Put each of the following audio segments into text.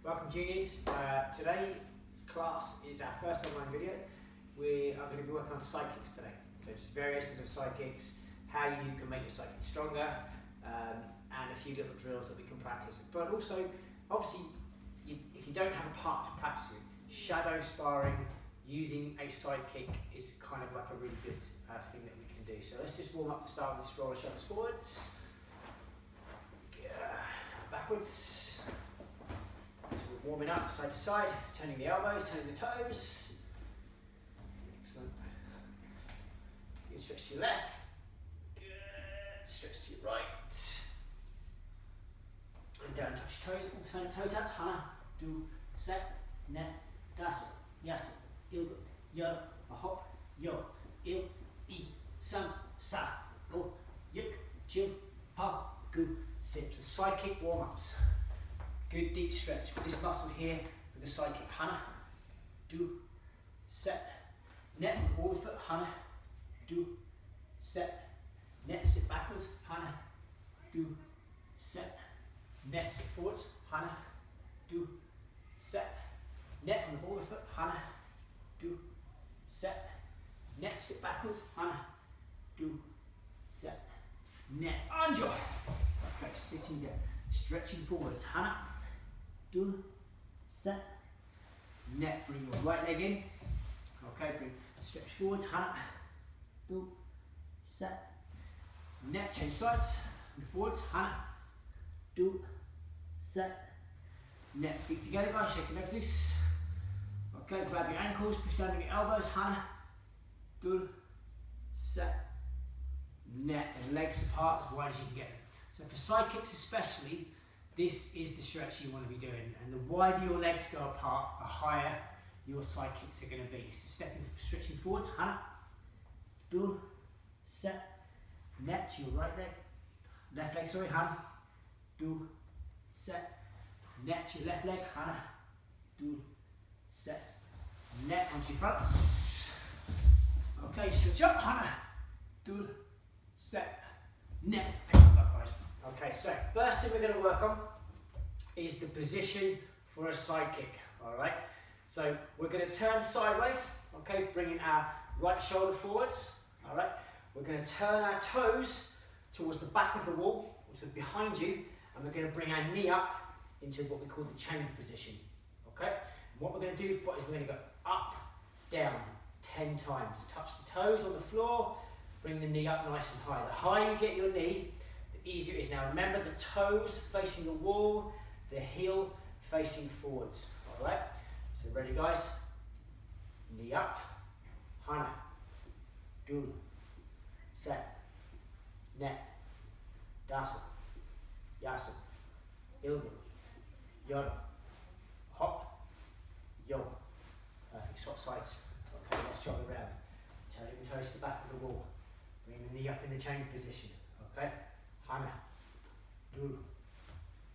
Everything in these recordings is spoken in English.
Welcome juniors. Today's class is our first online video. We are going to be working on sidekicks today. So just variations of sidekicks, how you can make your sidekick stronger, and a few little drills that we can practice. But also, obviously, if you don't have a partner to practice with, shadow sparring using a sidekick is kind of like a really good thing that we can do. So let's just warm up to start with. Just roll our shoulders forwards, backwards. So we're warming up side to side, turning the elbows, turning the toes. Excellent. Good stretch to your left. Good. Stretch to your right. And down, touch your toes. Alternate toe taps. Hana, do, set, net, dasa, yasa, il, yo, a hop, yo, il, I, sam, sa, o, yuk, chill, pa, gu, sit. So sidekick warm-ups. Good deep stretch for this muscle here with the sidekick. Hana, do, set, net, ball the foot. Hana, do, set, net, sit backwards. Hana, do, set, net, sit forwards. Hana, do, set, net on the ball of the foot. Hana, do, set, net, sit backwards. Hana, do, set, net, anjo. Okay, sitting there, stretching forwards. Hana, do, set, net, bring your right leg in. Okay, bring stretch forwards. Hana, do, set, net, change sides and forwards. Hana, do, set, net, feet together guys, shake your legs loose. Okay, grab your ankles, push down your elbows. Hana, do, set, net, and legs apart as wide as you can get them. So for sidekicks especially, this is the stretch you want to be doing, and the wider your legs go apart, the higher your sidekicks are going to be. So stretching forwards. Hana, do, set, net to your right leg, left leg, sorry. Hana, do, set, net to your left leg. Hana, do, set, net onto your front. Okay, stretch up. Hana, do, set, net, and up guys. Okay, so first thing we're going to work on is the position for a sidekick. All right, so we're going to turn sideways. Okay, bringing our right shoulder forwards. All right, we're going to turn our toes towards the back of the wall, which is behind you, and we're going to bring our knee up into what we call the chamber position. Okay, and what we're going to do is we're going to go up, down 10 times. Touch the toes on the floor, bring the knee up nice and high. The higher you get your knee, the easier it is. Now remember, the toes facing the wall, the heel facing forwards. All right, so ready guys? Knee up, hana, do, set, net, dasa, yasa, ilgu, yoda, hop, yo. Perfect, swap sides. Okay, let's jog around. Turning the toes to the back of the wall. Bring the knee up in the chamber position. Okay, hana, do,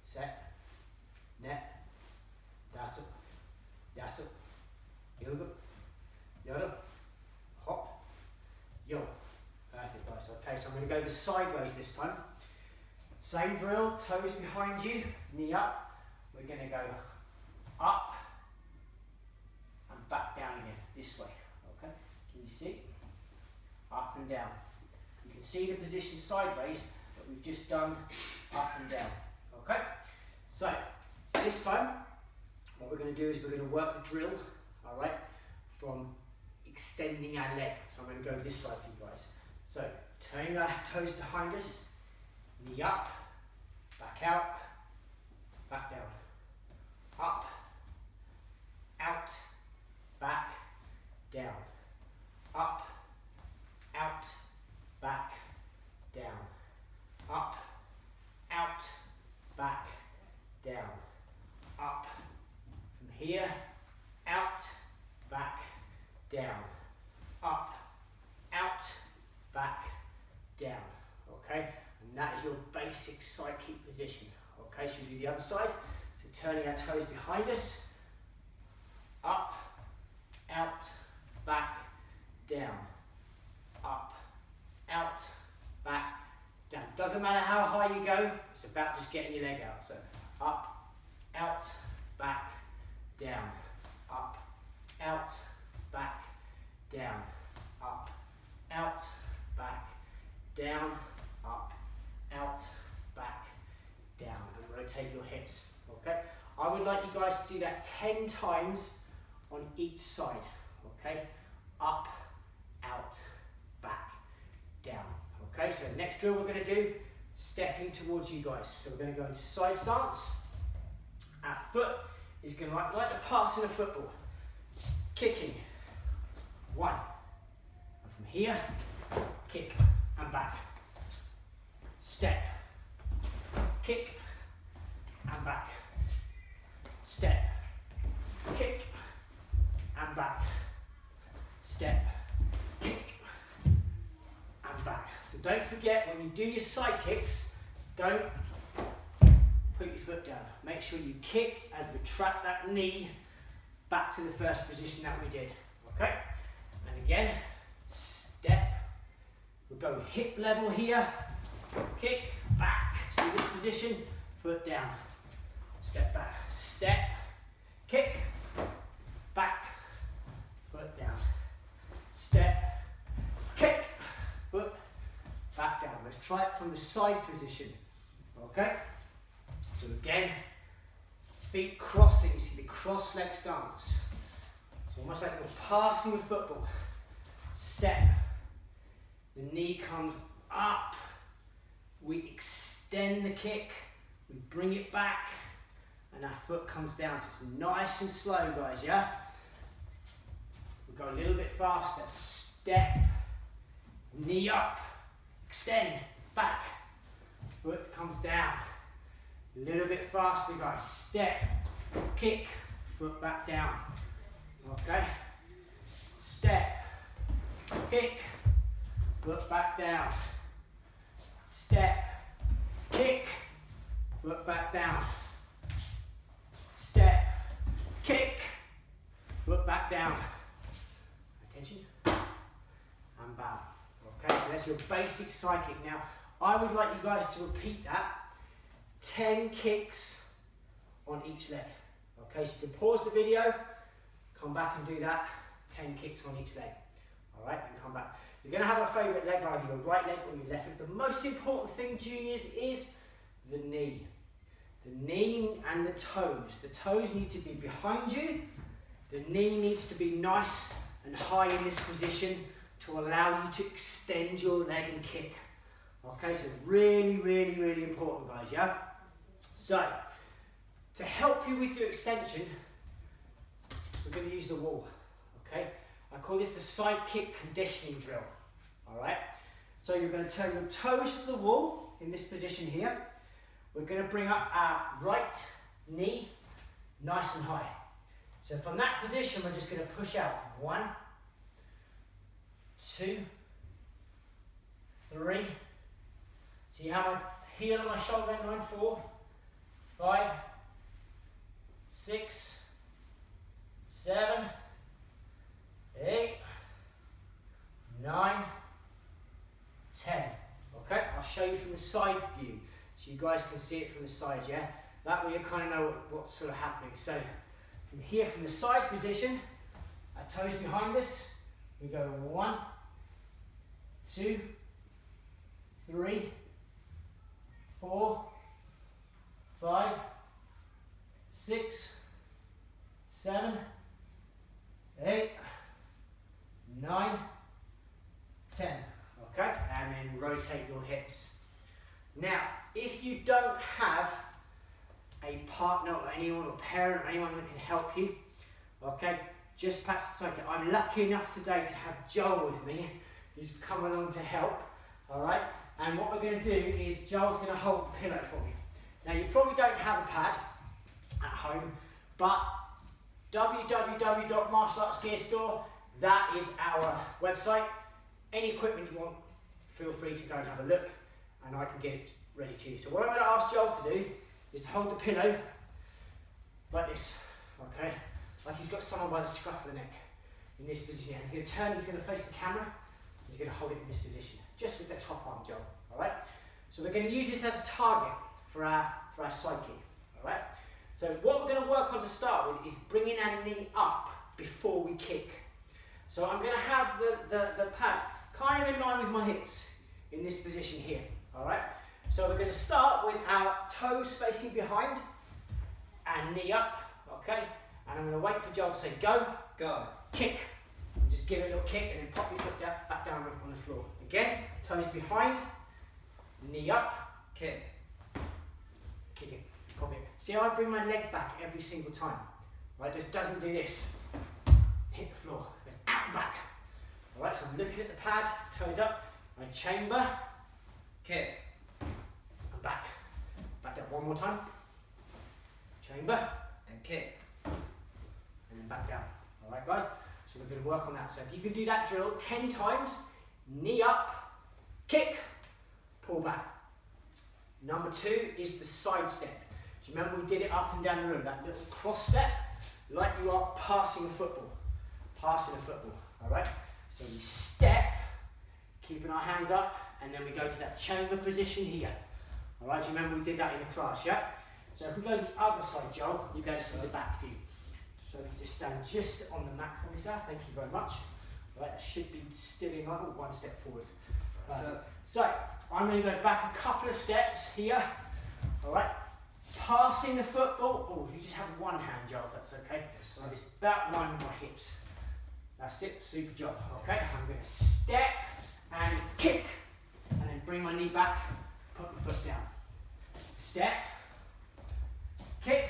set, net, dasa, yasa, ilgu, yoda, hop, yo. Perfect guys. Okay, so I'm going to go the sideways this time. Same drill, toes behind you, knee up. We're going to go up and back down again, this way. Okay, can you see? Up and down. You can see the position sideways that we've just done, up and down. Okay, so this time what we're going to do is we're going to work the drill, all right, from extending our leg. So I'm going to go this side for you guys. So turning our toes behind us, knee up, back out, back down, up, out, back, down, up, out, back, down, up, out, back, down, up, from here, out, back, down, up, out, back, down. Okay, and that is your basic sidekick position. Okay, so we do the other side. So turning our toes behind us, up, out, back, down, up, out, back, down. Doesn't matter how high you go, it's about just getting your leg out. So up, out, back, down, up, out, back, down, up, out, back, down, up, out, back, down, and rotate your hips, okay? I would like you guys to do that 10 times on each side, okay? Up, out, back, down, okay? So the next drill we're gonna do, stepping towards you guys. So we're gonna go into side stance. Our foot is gonna, like the pass in a football, kicking, 1, and from here, kick and back, step, kick and back, step, kick and back, step, kick and back. So don't forget, when you do your side kicks, don't put your foot down. Make sure you kick and retract that knee back to the first position that we did, okay? And again, step, we'll go hip level here, kick, back, see this position, foot down, step back, step, kick, back, foot down, step, kick, foot, back down. Let's try it from the side position, okay? So again, feet crossing, you see the cross leg stance. It's almost like you're passing a football. Step, the knee comes up, we extend the kick, we bring it back, and our foot comes down. So it's nice and slow, guys, yeah? We'll go a little bit faster. Step, knee up, extend, back, foot comes down. A little bit faster, guys. Step, kick, foot back down. Okay? Step, kick, foot back down. Step, kick, foot back down. Step, kick, foot back down. Attention, and bow. Okay, so that's your basic side kick. Now, I would like you guys to repeat that 10 kicks on each leg. Okay, so you can pause the video, come back and do that, 10 kicks on each leg. All right, and come back. You're going to have a favourite leg, either your right leg or your left leg. The most important thing, juniors, is the knee. The knee and the toes. The toes need to be behind you. The knee needs to be nice and high in this position to allow you to extend your leg and kick. Okay, so really, really, really important, guys, yeah? So, to help you with your extension, we're going to use the wall, okay? I call this the Sidekick conditioning drill, all right? So you're going to turn your toes to the wall in this position here. We're going to bring up our right knee nice and high. So from that position, we're just going to push out 1, 2, 3. See how my heel and my shoulder went 9, 4, 5, 6, 7, 8, 9, 10. Okay, I'll show you from the side view so you guys can see it from the side, yeah? That way you kind of know what's sort of happening. So from here, from the side position, our toes behind us, we go 1, 2, 3, 4, 5, 6, 7, 8, 9, 10. Okay, and then rotate your hips. Now, if you don't have a partner or anyone or parent or anyone that can help you, okay, just practice the Sidekick. I'm lucky enough today to have Joel with me. He's come along to help, all right? And what we're going to do is Joel's going to hold the pillow for me. Now, you probably don't have a pad at home, but www.martialartsgearstore, that is our website. Any equipment you want, feel free to go and have a look, and I can get it ready to you. So what I'm going to ask Joel to do is to hold the pillow like this, okay? Like he's got someone by the scruff of the neck in this position here. He's going to turn, he's going to face the camera, he's going to hold it in this position, just with the top arm, Joel, all right? So we're going to use this as a target for our side kick, all right? So what we're going to work on to start with is bringing our knee up before we kick. So I'm going to have the pad kind of in line with my hips in this position here, all right? So we're going to start with our toes facing behind and knee up, okay? And I'm going to wait for Joel to say go, Go. kick, and just give it a little kick and then pop your foot down, back down on the floor. Again, toes behind, knee up, Kick. kick it, pop it. See how I bring my leg back every single time, right? Just doesn't do this. Hit the floor, goes out and back. All right, so I'm looking at the pad, toes up, my chamber, Kick. and back. Back down one more time. Chamber, And kick. and then back down. All right, guys? So we're going to work on that. So if you can do that drill 10 times, knee up, kick, pull back. Number 2 is the side step. Do you remember we did it up and down the room? That little cross step, like you are passing a football. Passing a football, all right? So we step, keeping our hands up, and then we go to that chamber position here. All right, do you remember we did that in the class, yeah? So if we go to the other side, Joel, you go to the back view. So you just stand just on the mat for me, sir. Thank you very much. All right, that should be still in line, one step forward. So I'm going to go back a couple of steps here. All right, passing the football. Oh, you just have one hand, Joel, if that's okay. So it's about in line with my hips. That's it, super job. Okay, I'm going to step and kick, and then bring my knee back, put my foot down. Step, kick,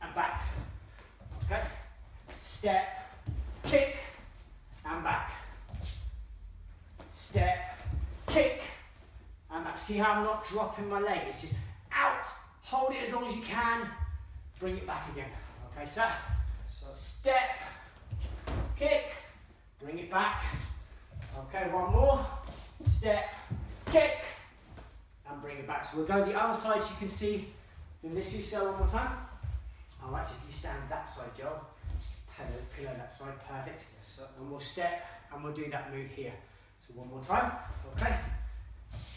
and back. Okay, step, kick, and back. Step, kick, and back. See how I'm not dropping my leg? It's just out. Hold it as long as you can. Bring it back again. Okay, sir. So step, kick, bring it back. Okay, one more. Step, kick, and bring it back. So we'll go the other side so you can see from this view. So one more time. All right, so if you stand that side, Joel, pillow that side, perfect. Yes, sir. And we'll step, and we'll do that move here. So one more time, okay.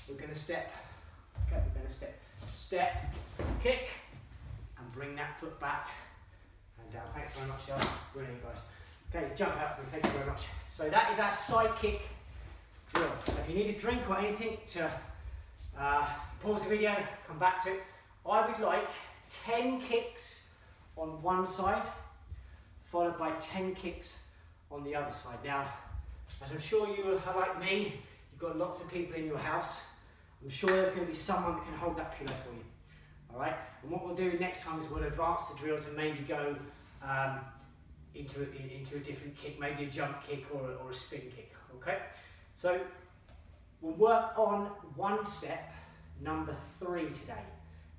We're going to step, okay, we're going to step, kick, and bring that foot back and down. Thanks very much, Joel. Brilliant, guys. Okay, jump out for me, thank you very much. So that is our side kick drill. So if you need a drink or anything to pause the video, come back to it. I would like 10 kicks on one side, followed by 10 kicks on the other side. Now, as I'm sure you are like me, you've got lots of people in your house. I'm sure there's going to be someone that can hold that pillow for you. All right? And what we'll do next time is we'll advance the drill to maybe go into a different kick, maybe a jump kick or a spin kick. Okay? So we'll work on one step, number 3 today,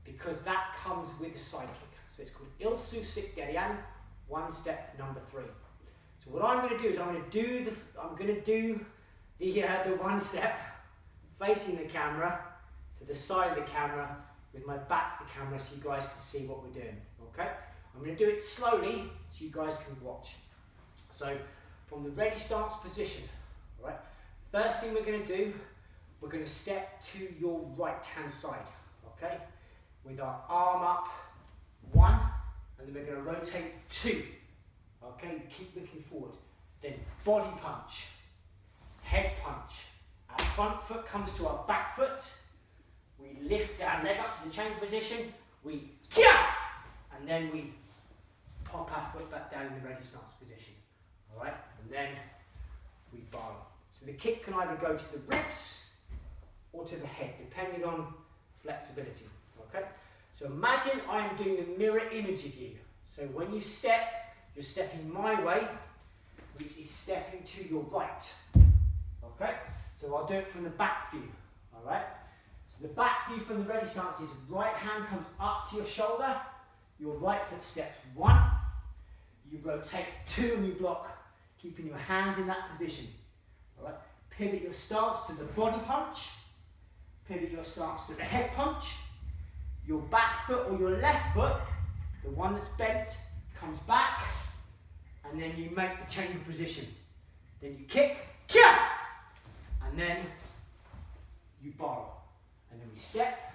because that comes with the side kick. So it's called Ilsu Sik Gerian, one step number 3. So what I'm going to do is I'm going to do the one step facing the camera to the side of the camera with my back to the camera so you guys can see what we're doing. Okay? I'm going to do it slowly so you guys can watch. So from the ready stance position, all right? First thing we're going to do, we're going to step to your right hand side, okay? With our arm up, 1, and then we're going to rotate 2. Okay, keep looking forward. Then body punch, head punch. Our front foot comes to our back foot. We lift our leg up to the chamber position. We kia, and then we pop our foot back down in the ready stance position. All right, and then we bar. So the kick can either go to the ribs or to the head, depending on flexibility. Okay. So imagine I am doing a mirror image of you. So when you step, you're stepping my way, which is stepping to your right. Okay? So I'll do it from the back view. Alright? So the back view from the ready stance is right hand comes up to your shoulder, your right foot steps 1, you rotate 2 and you block, keeping your hands in that position. Alright? Pivot your stance to the body punch, pivot your stance to the head punch. Your back foot or your left foot, the one that's bent, comes back, and then you make the chamber position. Then you kick, kia, and then you borrow. And then we step,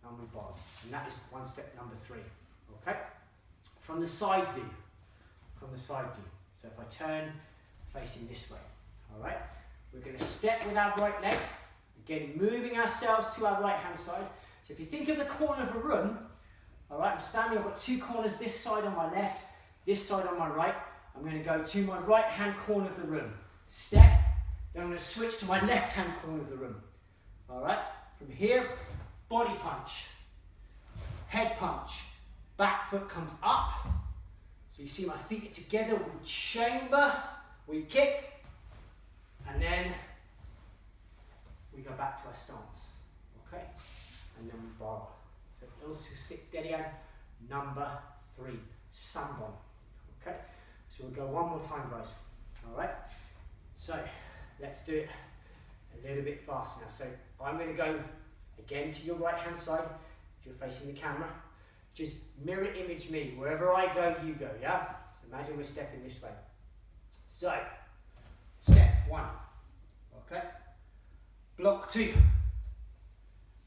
and and we borrow. And that is one step number 3. Okay? From the side view. From the side view. So if I turn facing this way. Alright? We're going to step with our right leg. Again, moving ourselves to our right hand side. So if you think of the corner of a room, alright, I'm standing, I've got 2 corners, this side on my left, this side on my right. I'm going to go to my right hand corner of the room. Step, then I'm going to switch to my left hand corner of the room. Alright, from here, body punch, head punch, back foot comes up. So you see my feet are together, we chamber, we kick, and then we go back to our stance. Okay, and then we borrow. So also sit down, number 3, sunbomb. Okay, so we'll go one more time, guys. Alright, so let's do it a little bit faster now. So I'm going to go again to your right hand side. If you're facing the camera, just mirror image me. Wherever I go, you go, yeah? So imagine we're stepping this way. So, step 1, okay? Block 2,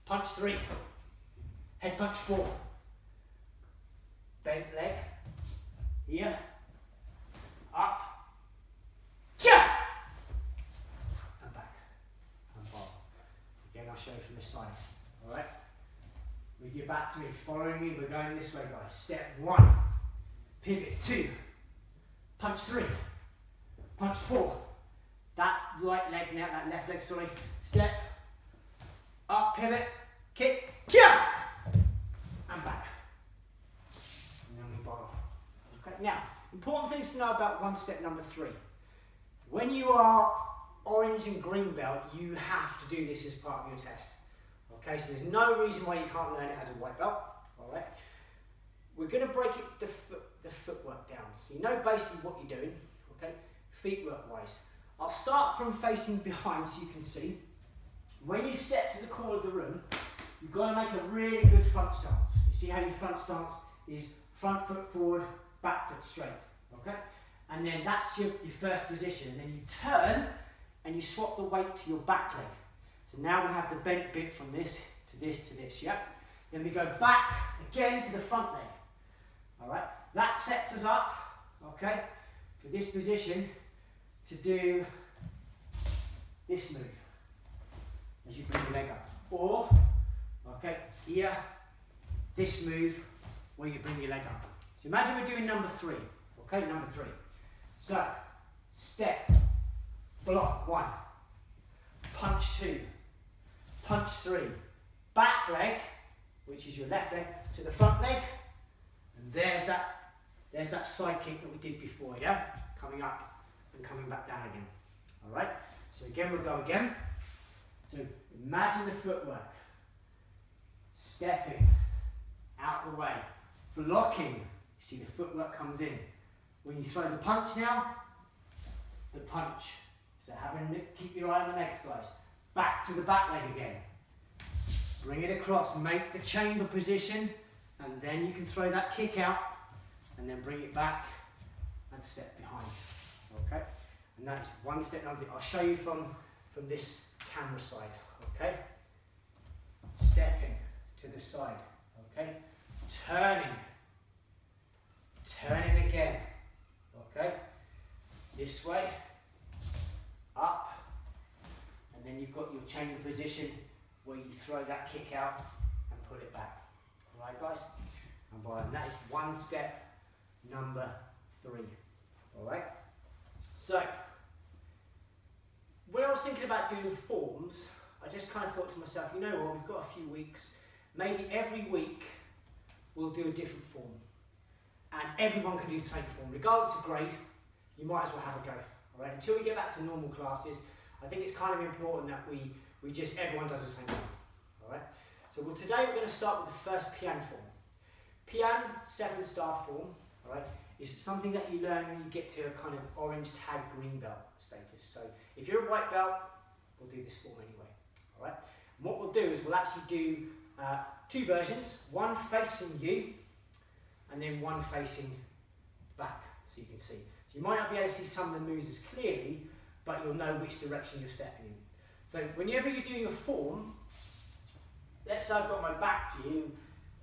punch 3, head punch 4, bent leg, here, up, yeah, and back, and forward. Again, I'll show you from this side, alright? With your back to me, following me, we're going this way, guys. Step 1, pivot 2, punch 3, punch 4, that right leg now, that left leg, sorry, step, up, pivot, kick, yeah, and back. And then we borrow. Okay, now, important things to know about one step number 3. When you are orange and green belt, you have to do this as part of your test. Okay, so there's no reason why you can't learn it as a white belt. Alright, we're going to break it, the footwork down. So you know basically what you're doing, okay, feet work wise. I'll start from facing behind so you can see. When you step to the corner of the room, you've got to make a really good front stance. You see how your front stance is front foot forward, back foot straight, okay? And then that's your first position. And then you turn and you swap the weight to your back leg. So now we have the bent bit from this to this to this, yeah? Then we go back again to the front leg, all right? That sets us up, okay, for this position to do this move as you bring your leg up. Or, okay, here, this move where you bring your leg up. So imagine we're doing number 3, okay, number 3. So, step, block 1, punch 2, punch 3, back leg, which is your left leg, to the front leg, and there's that side kick that we did before, yeah? Coming up and coming back down again. Alright? So again, we'll go again. So imagine the footwork. Stepping out the way, blocking. You see the footwork comes in. When you throw the punch now, the punch. So keep your eye on the legs, guys. Back to the back leg again. Bring it across, make the chamber position, and then you can throw that kick out, and then bring it back and step behind. Okay? And that's one step number 3. I'll show you from this camera side. Okay? Stepping to the side. Okay? Turning again. Okay? This way, up, and then you've got your chamber position where you throw that kick out and put it back. Alright, guys? And that is one step number 3. Alright? So, when I was thinking about doing forms, I just kind of thought to myself, you know what, we've got a few weeks, maybe every week we'll do a different form. And everyone can do the same form. Regardless of grade, you might as well have a go. Alright? Until we get back to normal classes, I think it's kind of important that everyone does the same thing. Alright? So today we're going to start with the first pian form. Pian 7-star form, alright, is something that you learn when you get to a kind of orange tag green belt status. So if you're a white belt, we'll do this form anyway. Alright? And what we'll do is we'll actually do 2 versions, one facing you and then one facing back, so you can see. So you might not be able to see some of the moves as clearly, but you'll know which direction you're stepping in. So whenever you're doing a form, let's say I've got my back to you,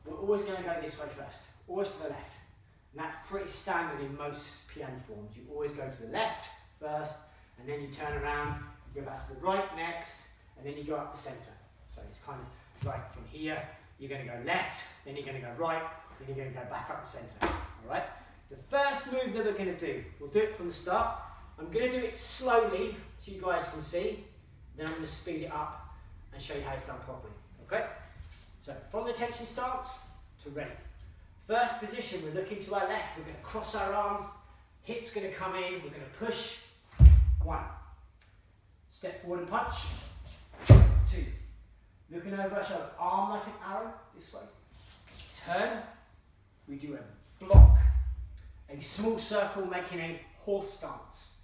we're always going to go this way first, always to the left. And that's pretty standard in most piano forms. You always go to the left first, and then you turn around, you go back to the right next, and then you go up the centre. So it's kind of like from here, you're going to go left, then you're going to go right, then you're going to go back up the centre. All right? The first move that we're going to do, we'll do it from the start. I'm going to do it slowly so you guys can see. Then I'm going to speed it up and show you how it's done properly. Okay? So from the attention stance to ready. First position, we're looking to our left. We're going to cross our arms. Hips going to come in. We're going to push. 1. Step forward and punch. 2. Looking over our shoulder. Arm like an arrow this way. Turn. We do a block. A small circle making a horse stance.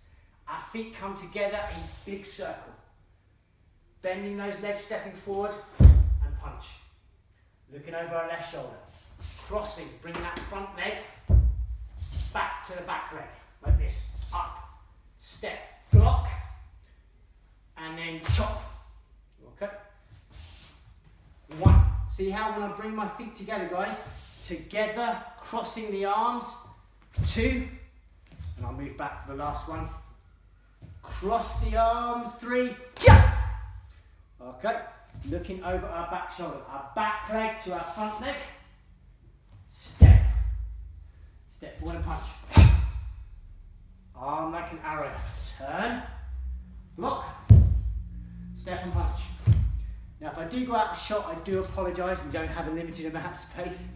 Our feet come together in big circle. Bending those legs, stepping forward and punch. Looking over our left shoulder. Crossing, bringing that front leg back to the back leg. Like this. Up. Step. Block. And then chop. Okay? 1. See how when I bring my feet together, guys? Together, crossing the arms. 2. And I'll move back for the last one. Cross the arms. 3. Yeah! Okay, looking over our back shoulder, our back leg to our front leg. Step. Step forward and punch. Arm like an arrow. Turn. Block. Step and punch. Now if I do go out of shot, I do apologise. We don't have a limited amount of space.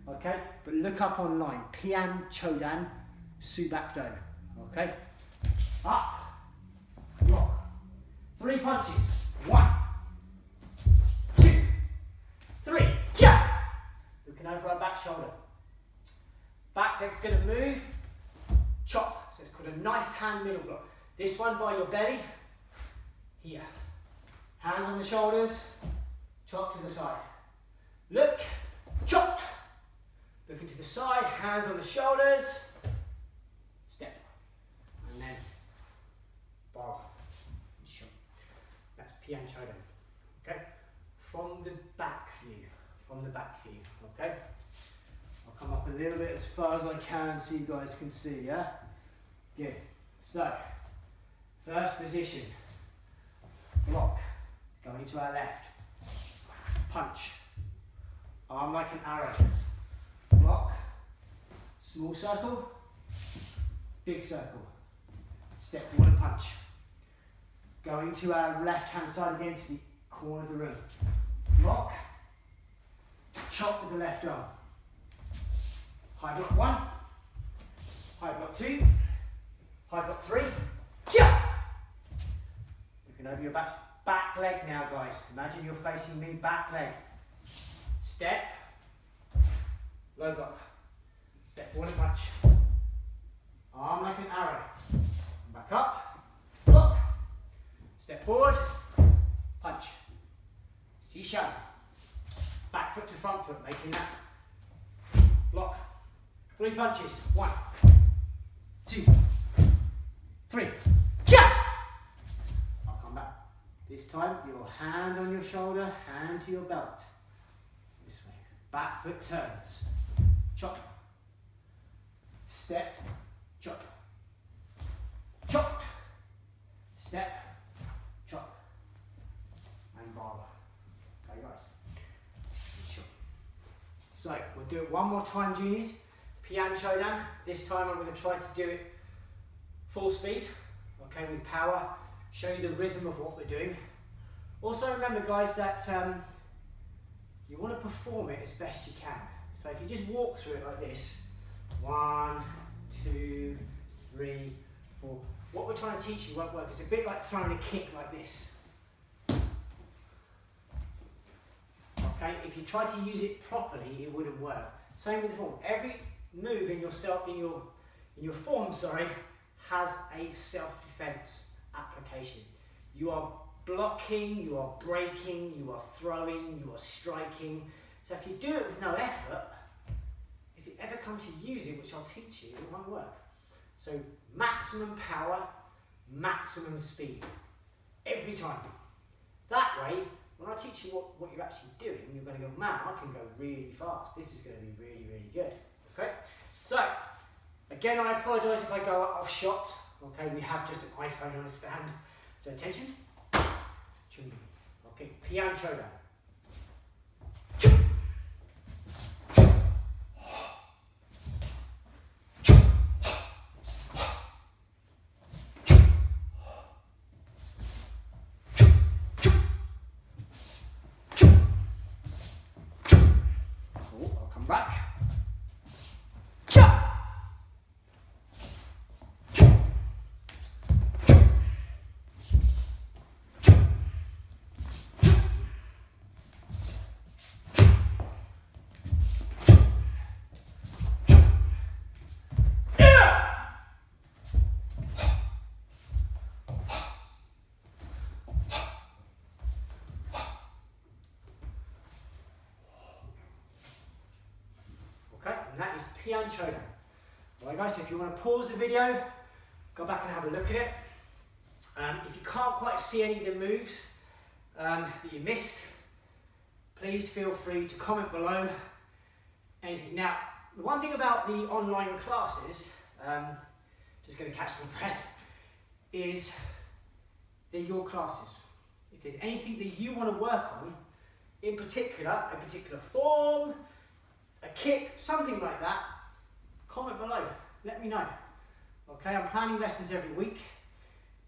Okay, but look up online. Pian Chodan Subak Do. Okay. Up. Block. 3 punches. 1. 3, yeah! Looking over our back shoulder. Back leg's going to move, chop. So it's called a knife hand middle block. This one by your belly, here. Hands on the shoulders, chop to the side. Look, chop. Looking to the side, hands on the shoulders, step. And then bar, chop. That's Pian Chodan. Okay? From the back view, okay? I'll come up a little bit as far as I can so you guys can see, yeah? Good. So, first position, block, going to our left, punch, arm like an arrow, block, small circle, big circle, step forward and punch. Going to our left hand side again to the corner of the room. Block, chop with the left arm. High block 1, high block 2, high block 3, yeah! Looking over your back leg now, guys. Imagine you're facing me, back leg. Step, low block. Step forward and punch. Arm like an arrow. Back up, block. Step forward, punch. Sishan. Back foot to front foot, making that. Block. 3 punches. 1, 2, 3. Yeah! I'll come back. This time, your hand on your shoulder, hand to your belt. This way. Back foot turns. Chop. Step. Chop. Chop. Step. Chop. And bar. Okay, guys. Chop. So, we'll do it one more time, juniors. Pian Chodan. This time I'm going to try to do it full speed, okay, with power, show you the rhythm of what we're doing. Also remember, guys, that you want to perform it as best you can. So if you just walk through it like this, 1, 2, 3, 4. What we're trying to teach you won't work. It's a bit like throwing a kick like this. Okay, if you try to use it properly, it wouldn't work. Same with the form. Every move in your form, has a self-defense application. You are blocking, you are breaking, you are throwing, you are striking. So if you do it with no effort, if you ever come to use it, which I'll teach you, it won't work. So maximum power, maximum speed, every time. That way, when I teach you what you're actually doing, you're going to go, man, I can go really fast. This is going to be really, really good. Okay? So, again, I apologise if I go off shot. Okay, we have just an iPhone on a stand. So attention. Okay, pian chodan. I'll come back. And that is pian chodan. Alright guys, so if you want to pause the video, go back and have a look at it. If you can't quite see any of the moves that you missed, please feel free to comment below anything. Now, the one thing about the online classes, just going to catch my breath, is they're your classes. If there's anything that you want to work on, in particular, a particular form, a kick, something like that, comment below, let me know. Okay, I'm planning lessons every week.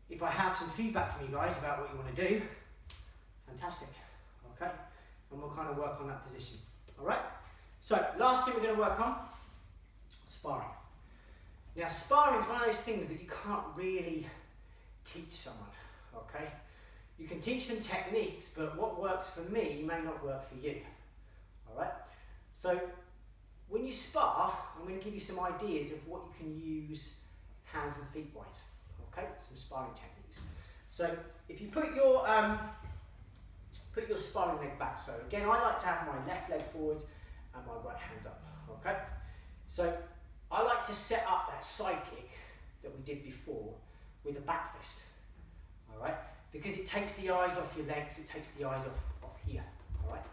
If I have some feedback from you guys about what you want to do, fantastic, okay? And we'll kind of work on that position, all right? So, last thing we're going to work on, sparring. Now, sparring is one of those things that you can't really teach someone, okay? You can teach them techniques, but what works for me may not work for you, all right? So, when you spar, I'm going to give you some ideas of what you can use hands and feet wise. Okay, some sparring techniques. So, if you put your sparring leg back. So again, I like to have my left leg forwards and my right hand up. Okay. So I like to set up that side kick that we did before with a back fist. All right, because it takes the eyes off your legs. It takes the eyes off here. All right.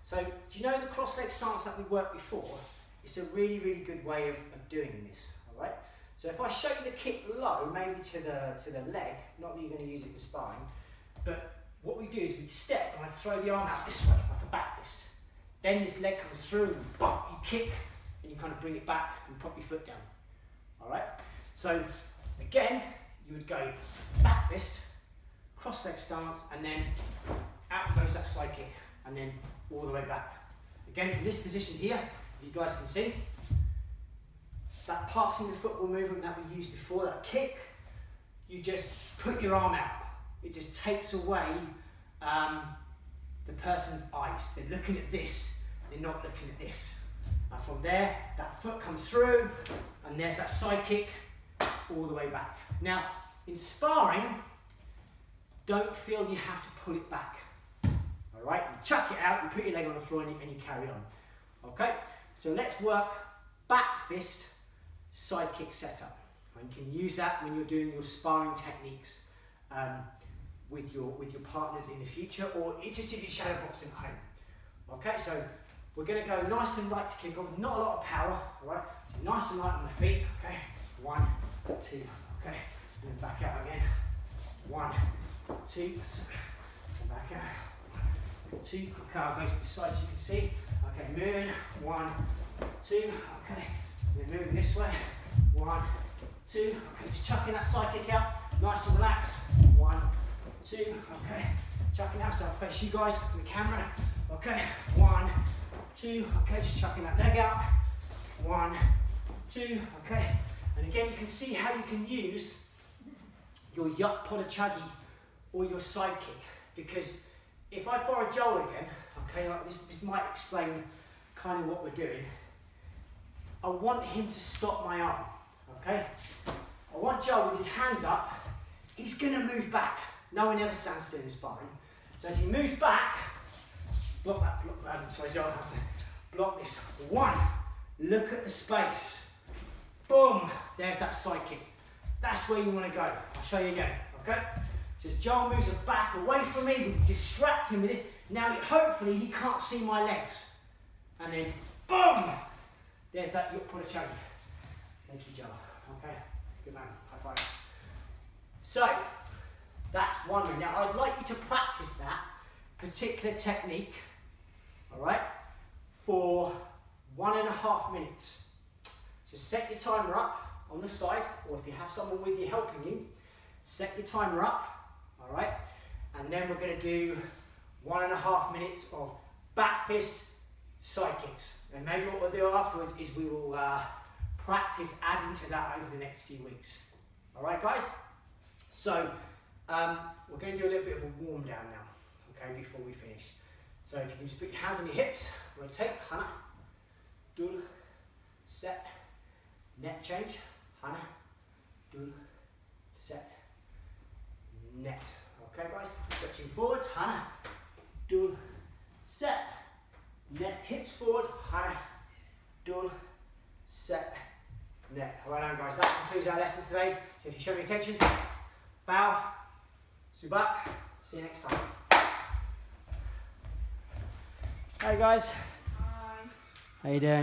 So, do you know the cross leg stance that we worked before? It's a really, really good way of doing this, all right? So if I show you the kick low, maybe to the leg, not that you're going to use it in sparring, but what we do is we step and I throw the arm out this way, like a back fist. Then this leg comes through, and bump, you kick, and you kind of bring it back and pop your foot down, all right? So again, you would go back fist, cross leg stance, and then out goes that side kick, and then all the way back. Again, from this position here, you guys can see, that passing the football movement that we used before, that kick, you just put your arm out. It just takes away the person's eyes. They're looking at this, they're not looking at this. And from there, that foot comes through, and there's that side kick all the way back. Now, in sparring, don't feel you have to pull it back. All right, you chuck it out, you put your leg on the floor, and you carry on. Okay, so let's work back fist, side kick setup. And you can use that when you're doing your sparring techniques with your partners in the future, or just if you're shadow boxing at home. Okay, so we're going to go nice and light to kick off, not a lot of power. All right, so nice and light on the feet. Okay, 1, 2. Okay, and then back out again. 1, 2, and back out. 2. Okay, I'll go to the side so you can see. Okay, moving. 1, 2. Okay, and then moving this way. 1, 2. Okay, just chucking that side kick out. Nice and relaxed. 1, 2. Okay, chucking out. So I'll face you guys on the camera. Okay, 1, 2. Okay, just chucking that leg out. 1, 2. Okay, and again, you can see how you can use your yuk podachagi or your side kick, because if I borrow Joel again, okay, like this might explain kind of what we're doing. I want him to stop my arm, okay? I want Joel with his hands up, he's gonna move back. No one ever stands still in sparring. So as he moves back, block that, sorry Joel, block this. 1, look at the space. Boom, there's that side kick. That's where you wanna go. I'll show you again, okay? So as Joel moves back away from me, we distract him with it. Now, hopefully he can't see my legs. And then, boom! There's that Yuk chain. Thank you, Joe. Okay, good man, high five. So, that's one ring. Now, I'd like you to practice that particular technique, all right, for 1.5 minutes. So set your timer up on the side, or if you have someone with you helping you, set your timer up, all right, and then we're going to do 1.5 minutes of back fist side kicks. And maybe what we'll do afterwards is we will practice adding to that over the next few weeks. All right, guys? So we're going to do a little bit of a warm down now, okay, before we finish. So if you can just put your hands on your hips, rotate, hana, dul, set, net change, hana, dul, set, net. Okay, guys? Stretching forwards, hana, dul, set, net, hips forward, hana, dul, set, net. Well done, guys. That concludes our lesson today. So if you show me attention, bow, Bahk. See you next time. Hey guys. Hi. How you doing?